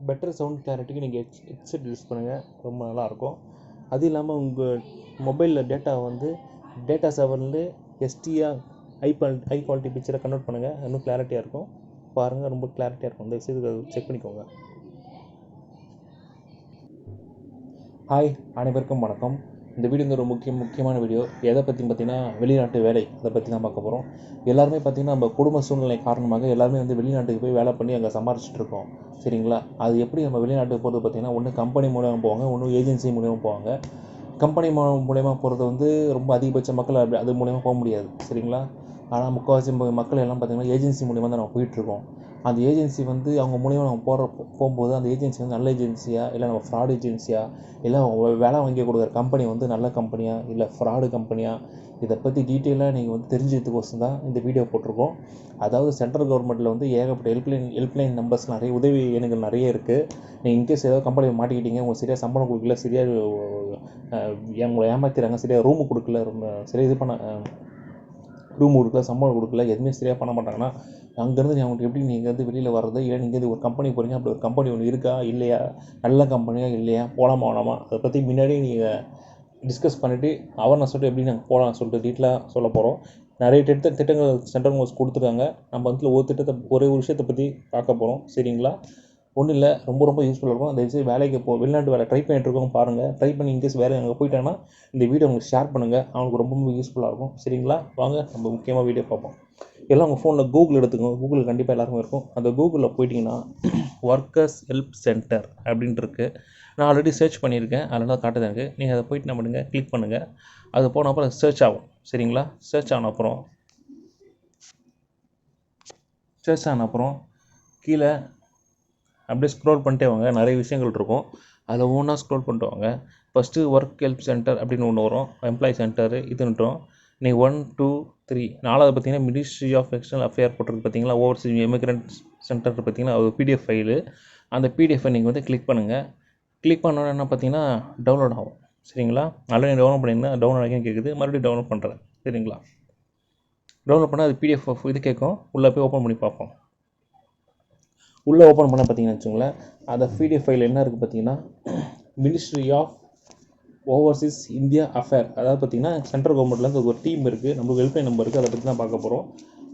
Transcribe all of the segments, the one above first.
Better sound கிளாரிட்டிக்கு நீங்கள் headset use பண்ணுங்கள், ரொம்ப நல்லாயிருக்கும். அது இல்லாமல் உங்கள் மொபைலில் டேட்டா வந்து டேட்டா சர்வர்லேருந்து எஸ்டியாக ஹை குவாலிட்டி பிக்சரை கன்வெர்ட் பண்ணுங்கள், இன்னும் கிளாரிட்டியாக இருக்கும். பாருங்கள், ரொம்ப கிளாரிட்டியாக இருக்கும். இந்த விஷயத்துக்கு செக் பண்ணிக்கோங்க. ஹாய், அனைவருக்கும் வணக்கம். இந்த வீடியோ வந்து ஒரு முக்கியமான வீடியோ. எதை பற்றி பார்த்தீங்கன்னா, வெளிநாட்டு வேலை அதை பற்றி தான் பார்க்க போகிறோம். எல்லாருமே பார்த்திங்கன்னா நம்ம குடும்ப சூழ்நிலை காரணமாக எல்லாருமே வந்து வெளிநாட்டுக்கு போய் வேலை பண்ணி அங்கே சம்பாரிச்சிட்ருக்கோம், சரிங்களா? அது எப்படி நம்ம வெளிநாட்டுக்கு போகிறது பார்த்திங்கன்னா, ஒன்று கம்பெனி மூலமாக போவாங்க, ஒன்று ஏஜென்சி மூலமாக போவாங்க. கம்பெனி மூலமாக போகிறது வந்து ரொம்ப அதிகபட்ச மக்கள் அது மூலயமா போக முடியாது, சரிங்களா? ஆனால் முக்கால்வாசி மக்கள் எல்லாம் பார்த்திங்கன்னா ஏஜென்சி மூலிமா தான் நம்ம போயிட்டுருக்கோம். அந்த ஏஜென்சி வந்து அவங்க மூலிமா நம்ம போகும்போது அந்த ஏஜென்சி வந்து நல்ல ஏஜென்சியா இல்லை நம்ம ஃப்ராட் ஏஜென்சியா இல்லை வேலை வாங்கி கொடுக்குற கம்பெனி வந்து நல்ல கம்பெனியா இல்லை ஃப்ராடு கம்பெனியா, இதை பற்றி டீட்டெயிலாக நீங்கள் வந்து தெரிஞ்சதுக்கோசம் தான் இந்த வீடியோ போட்டிருக்கோம். அதாவது சென்ட்ரல் கவர்மெண்ட்டில் வந்து ஏகப்பட்ட ஹெல்ப்லைன் நம்பர்ஸ் நிறைய உதவி எண்கள் நிறைய இருக்குது. நீங்கள் இன்கேஸ் ஏதாவது கம்பெனி மாட்டிக்கிட்டீங்க, உங்களுக்கு சரியாக சம்பளம் கொடுக்கல, சரியாக உங்களை ஏமாத்திடுறாங்க, சரியாக ரூமு கொடுக்கல, சரியாக ரூம் கொடுக்கல, சம்பளம் கொடுக்கல, எதுவுமே சரியாக பண்ண மாட்டாங்கன்னா அங்கேருந்து அவங்களுக்கு எப்படி நீங்கள் வந்து வெளியில் வர்றது? இல்லை நீங்கள் ஒரு கம்பெனி போகிறீங்க, அப்படி ஒரு கம்பெனி ஒன்று இருக்கா இல்லையா, நல்ல கம்பெனியாக இல்லையா, போகலாமா வேணாமா, அதை பற்றி முன்னாடியே நீங்கள் டிஸ்கஸ் பண்ணிவிட்டு அவர்னஸ் சொல்லிட்டு எப்படி நாங்கள் போகலாம்னு சொல்லிட்டு டீட்டெயிலாக சொல்ல போகிறோம். நிறைய திட்டங்கள் சென்ட்ரல் கவர்மெண்ட் கொடுத்துருக்காங்க. நம்ம வந்து ஒரு விஷயத்தை பற்றி பார்க்க போகிறோம், சரிங்களா? ஒன்றும் இல்லை, ரொம்ப யூஸ்ஃபுல்லாக இருக்கும். அந்த விஷயம் வேலைக்கு வெளிநாட்டு வேலை ட்ரை பண்ணிட்டு இருக்கோம் பாருங்கள். ட்ரை பண்ணி இன்கேஸ் வேலை அங்கே போயிட்டாங்கன்னா இந்த வீடியோ உங்களுக்கு ஷேர் பண்ணுங்கள், அவங்களுக்கு ரொம்ப யூஸ்ஃபுல்லாக இருக்கும், சரிங்களா? வாங்க நம்ம முக்கியமாக வீடியோ பார்ப்போம். எல்லாம் உங்கள் ஃபோனில் கூகுள் எடுத்துக்கோங்க. கூகுள் கண்டிப்பாக எல்லாருமே இருக்கும். அந்த கூகுளில் போயிட்டிங்கன்னா ஒர்க்கர்ஸ் ஹெல்ப் சென்டர் அப்படின்ட்டு இருக்குது. நான் ஆல்ரெடி சர்ச் பண்ணியிருக்கேன், அதனால் காட்டுது எனக்கு. நீங்கள் அதை போய்ட்டு என்ன பண்ணுங்கள், கிளிக் பண்ணுங்கள். அது போன அப்புறம் சர்ச் ஆகும், சரிங்களா? சர்ச் ஆன அப்புறம் கீழே அப்படியே ஸ்க்ரோல் பண்ணிட்டே வாங்க. நிறைய விஷயங்கள் இருக்கும், அதில் ஒவ்வொன்றா ஸ்க்ரோல் பண்ணிட்டு வாங்க. ஃபஸ்ட்டு ஒர்க் ஹெல்ப் சென்டர் அப்படின்னு ஒன்று வரும், எம்ப்ளாயி சென்டரு இதுன்ட்டோம். நீங்கள் 1 2 3 4வது பார்த்தீங்கன்னா மினிஸ்ட்ரி ஆஃப் எக்ஸ்டர்னல் அஃபேர் போட்டிருக்கு பார்த்தீங்களா, ஓவர்சீஸ் இமிக்ரெண்ட் சென்டர் பார்த்தீங்கன்னா அது பிடிஎஃப் ஃபைலு. அந்த பிடிஎஃபை நீங்கள் வந்து கிளிக் பண்ணுங்கள். கிளிக் பண்ணோன்னா என்ன பார்த்தீங்கன்னா டவுன்லோட் ஆகும், சரிங்களா? ஆல்ரெடி டவுன்லோட் பண்ணிங்கன்னா டவுன்லோட் ஆகின்னு கேட்குது, மறுபடியும் டவுன்லோட் பண்ணுறேன், சரிங்களா? டவுன்லோட் பண்ணால் அது பிடிஎஃப் இது கேட்கும். உள்ளே போய் ஓப்பன் பண்ணி பார்ப்போம். உள்ளே ஓப்பன் பண்ண பார்த்தீங்கன்னு வச்சுங்களேன், அந்த பிடிஎஃப் ஃபைல் என்ன இருக்குது பார்த்தீங்கன்னா, ministry of overseas India affair. அதாவது பார்த்தீங்கன்னா சென்ட்ரல் கவர்மெண்ட்லேருந்து ஒரு டீம் இருக்குது, நம்மளுக்கு ஹெல்ப்லைன் நம்பர் இருக்குது, அதை பற்றி தான் பார்க்க போகிறோம்.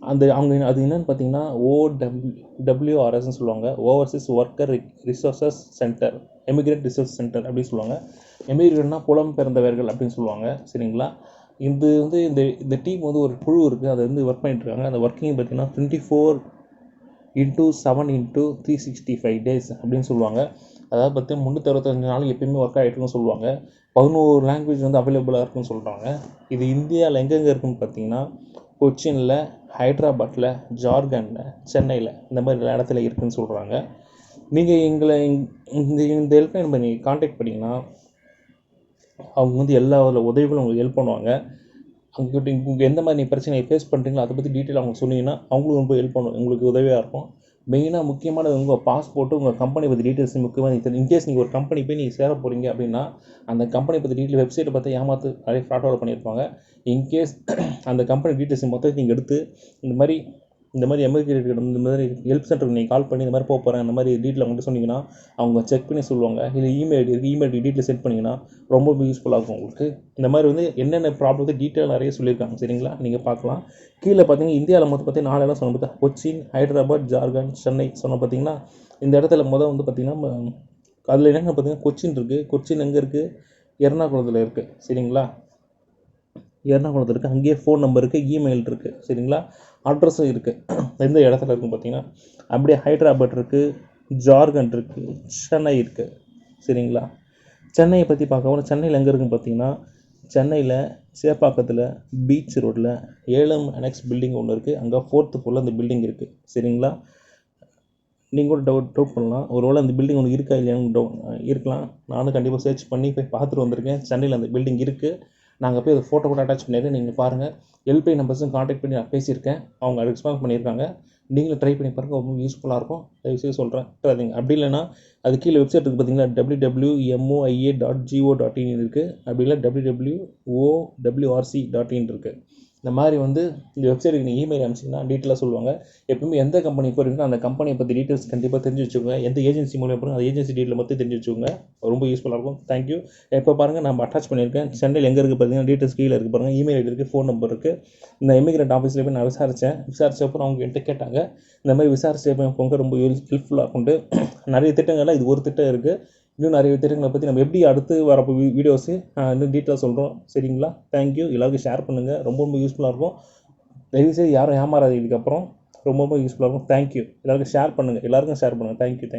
அவங்க அது என்னென்னு பார்த்தீங்கன்னா OWRSன்னு சொல்லுவாங்க, overseas worker resources centre, emigrant resource centre அப்படின்னு சொல்லுவாங்க. எமிக்ரெண்ட்னா புலம்பெயர்ந்தவர்கள் அப்படின்னு சொல்லுவாங்க, சரிங்களா? இது வந்து இந்த டீம் வந்து ஒரு குழு இருக்குது, அதை வந்து ஒர்க் பண்ணிட்டுருக்காங்க. அந்த ஒர்க்கிங் பார்த்தீங்கன்னா 24/7/365 days அப்படின்னு சொல்லுவாங்க. அதாவது பார்த்தீங்கன்னா 365 நாள் எப்பயுமே ஒர்க் ஆகிட்டுருக்குன்னு சொல்லுவாங்க. 11 லாங்குவேஜ் வந்து அவைலபிளாக இருக்குன்னு சொல்கிறாங்க. இது இந்தியாவில் எங்கெங்கே இருக்குதுன்னு பார்த்தீங்கன்னா கொச்சினில், ஹைதராபாத்தில், ஜார்க்கண்டில், சென்னையில், இந்த மாதிரி எல்லா இடத்துல இருக்குதுன்னு சொல்கிறாங்க. நீங்கள் இந்த ஹெல்ப்லைன் நம்பர் நீங்கள் காண்டாக்ட் பண்ணிங்கன்னா அவங்க வந்து எல்லா உதவிகளும் உங்களுக்கு ஹெல்ப் பண்ணுவாங்க. அவங்ககிட்ட உங்களுக்கு எந்த மாதிரி பிரச்சனையை ஃபேஸ் பண்ணுறீங்களோ அதை பற்றி டீட்டெயில் அவங்க சொன்னீங்கன்னா அவங்களுக்கு ரொம்ப ஹெல்ப் பண்ணும், உங்களுக்கு உதவியாக இருக்கும். மெயினாக முக்கியமானது உங்கள் பாஸ்போர்ட்டு, உங்கள் கம்பெனி பற்றி டீட்டெயில்ஸ் முக்கியமாக. இன்கேஸ் நீங்கள் ஒரு கம்பெனி போய் நீங்கள் சேர போகிறீங்க அப்படின்னா அந்த கம்பெனி பற்றி டீட்டெயில் வெப்சைட்டை பார்த்து ஏமாற்று நிறைய ஃப்ராட் பண்ணியிருப்பாங்க. இன்கேஸ் அந்த கம்பெனி டீட்டெயில்ஸ் மொத்தம் நீங்கள் எடுத்து இந்த மாதிரி எமர்ஜென்சி இந்த மாதிரி ஹெல்ப் சென்டருக்கு நீங்கள் கால் பண்ணி இந்த மாதிரி போகிறேன் அந்த மாதிரி டீட்டெயில் அவங்கள்ட்ட சொன்னீங்கன்னா அவங்க செக் பண்ணி சொல்லுவாங்க. இல்லை இமெயில் டீட்டெயில் சென்ட் பண்ணிங்கன்னா ரொம்ப யூஸ்ஃபுல்லாக இருக்கும் உங்களுக்கு. இந்த மாதிரி வந்து என்னென்ன ப்ராப்ளத்தை டீட்டெயில் நிறைய சொல்லியிருக்காங்க, சரிங்களா? நீங்கள் பார்க்கலாம். கீழே பார்த்தீங்கன்னா இந்தியாவில் மொத்தம் பார்த்தீங்கன்னா 4 இடம் சொன்ன பார்த்தா கொச்சின், ஹைதராபாத், ஜார்க்கண்ட், சென்னை சொன்ன பார்த்தீங்கன்னா இந்த இடத்துல வந்து பார்த்திங்கன்னா அதில் என்னென்ன பார்த்தீங்கன்னா கொச்சின் இருக்குது. கொச்சின் எங்கே இருக்குது? எர்ணாகுளத்தில் இருக்குது, சரிங்களா? எர்ணாகுளத்தில் இருக்குது. அங்கேயே ஃபோன் நம்பர் இருக்குது, இமெயில் இருக்குது, சரிங்களா? அட்ரஸும் இருக்குது. எந்த இடத்துல இருக்குன்னு பார்த்தீங்கன்னா அப்படியே ஹைதராபாத் இருக்குது, ஜார்க்கண்ட் இருக்குது, சென்னை இருக்குது, சரிங்களா? சென்னையை பற்றி பார்க்க சென்னையில் எங்கே இருக்குன்னு பார்த்தீங்கன்னா சென்னையில் சேப்பாக்கத்தில் பீச் ரோட்டில் 7 அனெக்ஸ் பில்டிங் ஒன்று இருக்குது. அங்கே 4th floor அந்த பில்டிங் இருக்குது, சரிங்களா? நீங்கள் கூட டவுட் பண்ணலாம், ஒருவேளை அந்த பில்டிங் ஒன்று இருக்கா இல்லையான்னு இருக்கலாம். நானும் கண்டிப்பாக சர்ச் பண்ணி போய் பார்த்துட்டு வந்திருக்கேன். சென்னையில் அந்த பில்டிங் இருக்குது. நாங்கள் போய் அது ஃபோட்டோ கூட அட்டாச் பண்ணிடுறேன், நீங்கள் பாருங்கள். ஹெல்ப்லைன் நம்பர்ஸும் காண்டாக்ட் பண்ணி நான் பேசியிருக்கேன், அவங்க ரெஸ்பான்ஸ் பண்ணியிருக்காங்க. நீங்களும் ட்ரை பண்ணி பாருங்கள், ரொம்ப யூஸ்ஃபுல்லாக இருக்கும். தயவுசெய்து சொல்கிறேன், விட்டுறாதீங்க. அப்படி இல்லைன்னா அது கீழே வெப்சைட் இருக்குது பார்த்தீங்களா, www.moia.go.in இருக்குது. அப்படி இல்லை www.owrc.in இருக்குது. இந்த மாதிரி வந்து இந்த வெப்சைட்டுக்கு நீங்கள் இமெயில் அனுப்பிச்சிங்கன்னா டீட்டெயிலாக சொல்லுவாங்க. எப்பவுமே எந்த கம்பெனி போகிறீங்களோ அந்த கம்பெனியை பற்றி டீட்டெயில்ஸ் கண்டிப்பாக தெரிஞ்சு வச்சுக்கோங்க. எந்த ஏஜென்சி மூலியம் போகிறோம் அந்த ஏஜென்சி டீட்டெயில் மட்டும் தெரிஞ்சு வச்சுக்கோங்க, ரொம்ப யூஸ்ஃபுல்லாக இருக்கும். தேங்க்யூ. இப்போ பாருங்கள், நம்ம அட்டாச் பண்ணியிருக்கேன். சென்னையில் எங்கே இருக்குது பார்த்தீங்கன்னா டீட்டெயில்ஸ் கீழே இருக்குது பாருங்கள். இமெயில் ஐடி இருக்குது, ஃபோன் நம்பர் இருக்குது. இந்த இமிகிரேட் ஆஃபீஸில் போய் நான் விசாரிச்சப்போ அவங்க என்கிட்ட கேட்டாங்க, இந்த மாதிரி விசாரிச்சப்போ போங்க ரொம்ப ஹெல்ப்ஃபுல்லாக இருக்கும்ட்டு. நிறைய திட்டங்கள்லாம் இது ஒரு திட்டம் இருக்குது. இன்னும் நிறைய திட்டங்களை பற்றி நம்ம எப்படி அடுத்து வரப்போ வீடியோஸு இன்னும் டீட்டெயிலாக சொல்கிறோம். சரிங்களா? தேங்க்யூ. எல்லாருக்கும் ஷேர் பண்ணுங்கள், ரொம்ப ரொம்ப யூஸ்ஃபுல்லாக இருக்கும். தயவுசெய்து யாரும் ஏமாறாது. இதுக்கப்புறம் ரொம்ப ரொம்ப யூஸ்ஃபுல்லாக இருக்கும். தேங்க்யூ. எல்லாருக்கும் ஷேர் பண்ணுங்கள், எல்லாருக்கும் ஷேர் பண்ணுங்கள். தேங்க்யூ.